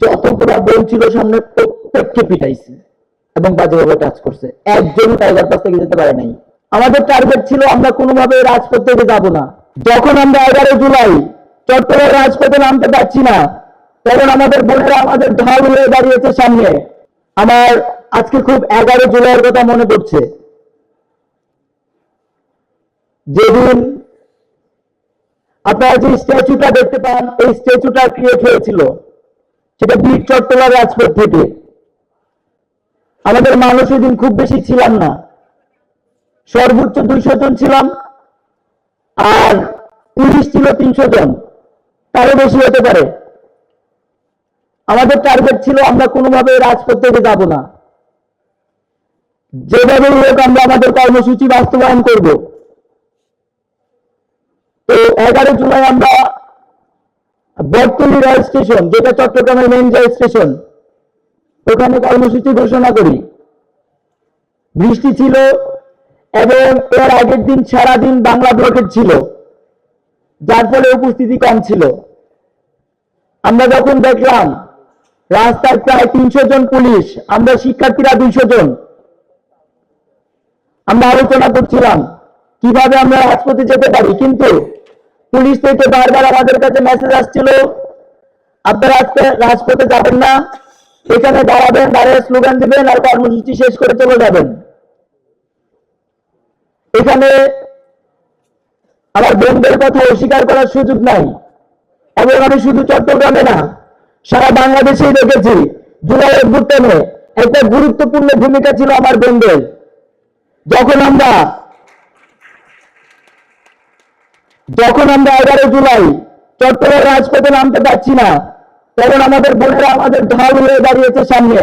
যতগুলা বোন ছিল সামনে প্রত্যেককে পিটাইছে এবং বাজেভাবে টাচ করছে, একজন টাইগার পাস থেকে যেতে পারে নাই। আমাদের টার্গেট ছিল আমরা কোনোভাবে রাজপথ থেকে যাব না। যখন আমরা 11 জুলাই চট্টগ্রামের রাজপথে নামতে পারছি না, তখন আমাদের বোনেরা আমাদের ঢাল হয়ে দাঁড়িয়েছে সামনে। আমার আজকে খুব 11 জুলাইয়ের কথা মনে পড়ছে, যেদিন আপনারা যে স্ট্যাচুটা দেখতে পান, এই স্ট্যাচুটা ক্রিয়েট হয়েছিল সেটা বীর চট্টগ্রাম রাজপথ থেকে। আমাদের মানুষ ওই দিন খুব বেশি ছিলাম না, সর্বোচ্চ 200 জন ছিলাম, আর পুলিশ ছিল 300 জন, তারও বেশি হতে পারে। আমাদের টার্গেট ছিল আমরা কোনোভাবে রাজপথ থেকে যাব না, যেভাবে হোক আমরা আমাদের কর্মসূচি বাস্তবায়ন করব। তো 11 জুলাই আমরা বটতলী রেল স্টেশন, যেটা চট্টগ্রামের মেইন রেল স্টেশন, ওখানে কর্মসূচি ঘোষণা করি। বৃষ্টি ছিল এবং এর আগের দিন সারাদিন বাংলা ব্লকেট ছিল, যার ফলে উপস্থিতি কম ছিল। আমরা যখন দেখলাম রাস্তায় প্রায় 300 জন পুলিশ, আমরা শিক্ষার্থীরা 200 জন, আমরা আলোচনা করছিলাম কিভাবে আমরা রাজপথে যেতে পারি, কিন্তু পুলিশ থেকে বারবার আমাদের কাছে মেসেজ আসছিল, আপনারা আজকে রাজপথে যাবেন না, এখানে দাঁড়াবেন, দাঁড়িয়ে স্লোগান দিবেন আর কর্মসূচি শেষ করে চলে যাবেন। এখানে আমার বোনদের কথা অস্বীকার করার সুযোগ নাই, এবং আমি শুধু চট্টগ্রামে না, সারা বাংলাদেশেই দেখেছি জুলাই অভ্যুত্থানে একটা গুরুত্বপূর্ণ ভূমিকা ছিল আমার বোনদের। যখন আমরা 11 জুলাই চট্টগ্রামের রাজপথে নামতে পারছি না, তখন আমাদের বোনেরা আমাদের ঢাল হয়ে দাঁড়িয়েছে সামনে,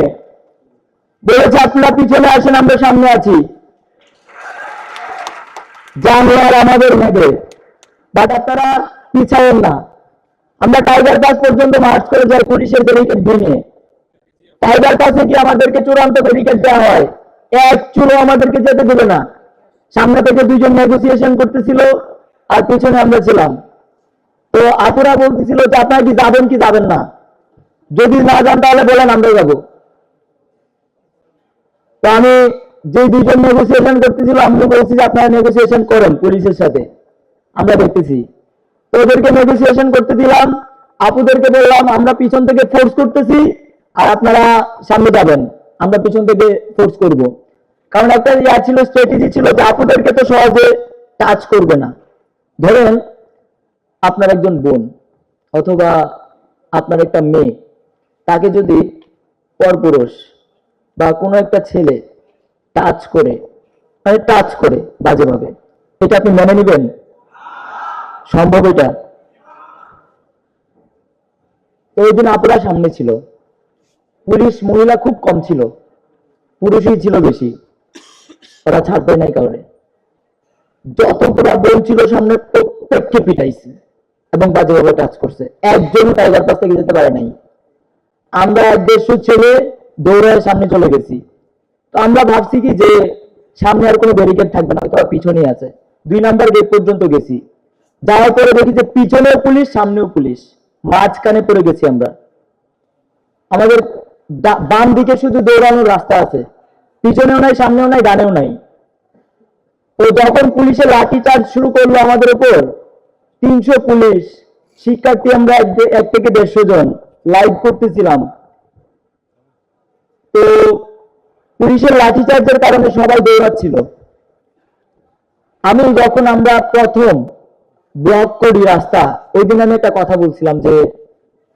বলেছে আপনারা পিছনে আসেন, আমরা সামনে আছি, জান আর আমাদের মধ্যে, বাট আপনারা পিছায়েন না। আমরা টাইগার পাস পর্যন্ত মার্চ করে যাই পুলিশের ব্যারিকেড ভেঙে। টাইগার পাসে কি আমাদেরকে চূড়ান্ত ব্যারিকেড দেওয়া হয়, এক চুলো আমাদেরকে যেতে দেবে না। সামনে থেকে 2 জন নেগোসিয়েশন করতেছিল আর পিছনে আমরা ছিলাম। তো আপুরা বলতেছিল যে আপনারা কি যাবেন কি যাবেন না, যদি না যান তাহলে বলেন, আমরা যাবো। তো আমি যে 2 জন নেগোসিয়েশন করতেছিল, আমি বলছি যে আপনারা নেগোসিয়েশন করেন পুলিশের সাথে, আমরা দেখতেছি। তো ওদেরকে নেগোসিয়েশন করতে দিলাম, আপুদেরকে বললাম আমরা পিছন থেকে ফোর্স করতেছি আর আপনারা সামনে যাবেন, আমরা পিছন থেকে ফোর্স করব। কারণ একটা ছিল, স্ট্র্যাটেজি ছিল যে আপুদেরকে তো সহজে টাচ করবে না। ধরেন আপনার একজন বোন অথবা আপনার একটা মেয়ে, তাকে যদি পরপুরুষ বা কোনো একটা ছেলে টাচ করে, মানে টাচ করে বাজেভাবে, এটা আপনি মেনে নেবেন? সম্ভব এটা? ওই দিন আপুরা সামনে ছিল, পুলিশ মহিলা খুব কম ছিল, পুরুষই ছিল বেশি, ওরা ছাড় দেয় নাই কারণে। যতগুলা বোন ছিল সামনে প্রত্যেককে পিটাইছে এবং বাজেভাবে টাচ করছে, একজন টাইগার পাস থেকে যেতে পারে নাই। আমরা 150 ছেলে দৌড়ায় সামনে চলে গেছি। তো আমরা ভাবছি কি যে সামনে আর কোনো ব্যারিকেড থাকবে না, হয়তো পিছনেই আছে। 2 নাম্বার গেট পর্যন্ত গেছি, যাওয়ার পরে দেখি যে পিছনেও পুলিশ সামনেও পুলিশ, মাঝখানে পড়ে গেছি আমরা। আমাদের বাম দিকে শুধু দৌড়ানোর রাস্তা আছে, পিছনেও নাই, সামনেও নাই, ডানেও নাই। তো যখন পুলিশের লাঠি চার্জ শুরু করলো আমাদের উপর, 300 পুলিশ, শিক্ষার্থী আমরা 1 থেকে 150 জন লাইভ করতেছিলাম। তো পুলিশের লাঠি চার্জের কারণে সবাই দৌড়াচ্ছিল। আমি যখন আমরা প্রথম ব্লক করি রাস্তা, ওই দিন আমি একটা কথা বলছিলাম যে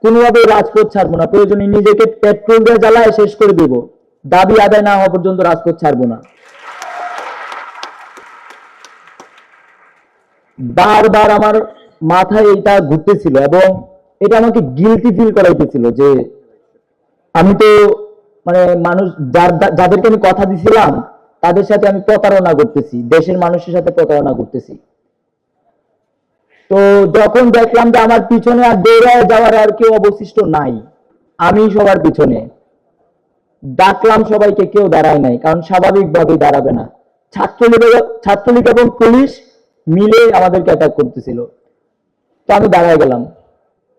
কোনোভাবে রাজপথ ছাড়বো না, প্রয়োজনে নিজেকে পেট্রোল দিয়ে জ্বালায় শেষ করে দেব, দাবি আদায় না হওয়া পর্যন্ত রাজপথ ছাড়বো না। বারবার আমার মাথায় এটা ঘুরতেছিল এবং এটা আমাকে গিলটি ফিল করাইতেছিল যে আমি তো মানে মানুষ যাদেরকে আমি কথা দিছিলাম তাদের সাথে আমি প্রতারণা করতেছি, দেশের মানুষের সাথে প্রতারণা করতেছি। তো যখন দেখলাম যে আমার পিছনে আর দৌড়ায় যাওয়ার আর কেউ অবশিষ্ট নাই, আমি সবার পিছনে ডাকলাম সবাইকে, কেউ দাঁড়ায় নাই, কারণ স্বাভাবিকভাবেই দাঁড়াবে না। ছাত্রলীগ এবং পুলিশ মিলে আমাদেরকে অ্যাটাক করতেছিল। তো আমি দাঁড়ায় গেলাম,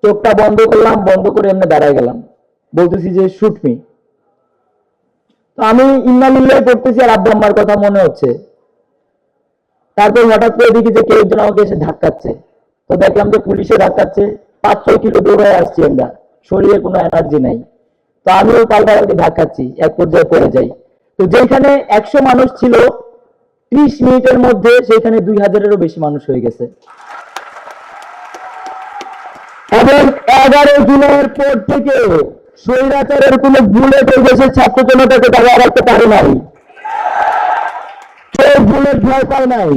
চোখটা বন্ধ করলাম, বন্ধ করে এমনি দাঁড়ায় গেলাম। বলতেছি যে শুট মি। তো আমি ইন্নালিল্লাহি পড়তেছি আর আব্বা আম্মার কথা মনে হচ্ছে। তারপর হঠাৎ করে দেখি যে কেউ একজন আমাকে এসে ধাক্কাচ্ছে। তো দেখলাম যে পুলিশে ধাক্কাচ্ছে। 5-6 কিলো দৌড়ে আসছি আমরা, শরীরে কোনো এনার্জি নাই। তো আমিও পাল্টাপাল্টি ধাক্কাচ্ছি, এক পর্যায়ে পড়ে যাই। তো যেখানে 100 মানুষ ছিল, 30 মিনিটের মধ্যে সেখানে 2000-এরও বেশি মানুষ হয়ে গেছে। এবং 11 জুনের পর থেকে স্বৈরাচারের কোনো বুলেট এই দেশের ছাত্র জনতাকে দাঁড়িয়ে রাখতে পারে নাই। কেউ বুলেট ভয় পায় নাই।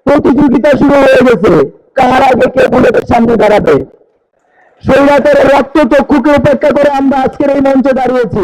প্রতিযোগিতা শুরু হয়ে গেছে, কার আগে কে বুলেটের সামনে দাঁড়াবে। স্বৈরাচারের রক্ত চক্ষুকে উপেক্ষা করে আমরা আজকের এই মঞ্চে দাঁড়িয়েছি।